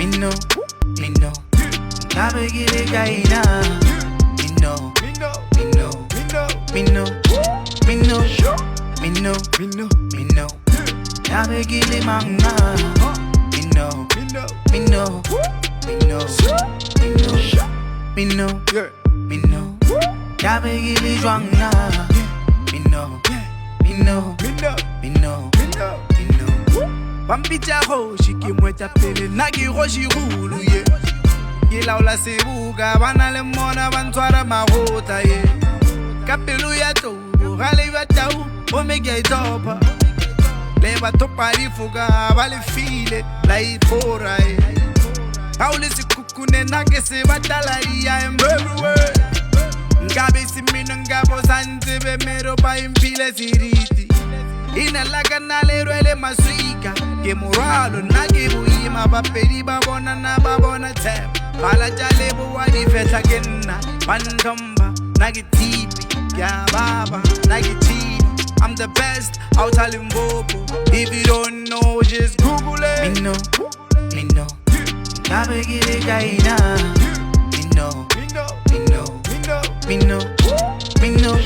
Mmino, Mmino, nabegile gaina. Mmino, Mmino, Mmino, Mmino, Mmino, Mmino, Mmino, nabegile manga. Mmino, Mmino, Mmino, Mmino, Mmino, Mmino, nabegile jwanga. Mmino, Mmino, Mmino, Mmino. Pampita roshi ki mweta pele nagi roshi rulu ye. Ye laula sebuga bana le mona bantwara marota ye. Kapelu ya to gale batau omega itopa. Le batopa lifuga bale file la ipora ye. Aule sikukune nage se batala ya everywhere. Ngabe simino ngabo sanzebe mero pa impile siriti. Ina laga nalero ele maswika. Ke moralo nage buima Mopedi babona na babona tap. Pala jalebo wadi feta genna. Pantomba nage tipi. Ya baba nage chini. I'm the best out Limbopo. If you don't know, just Google it. Mmino, Mmino, nabegile gaina. Mmino, Mmino, Mmino, Mmino, Mmino.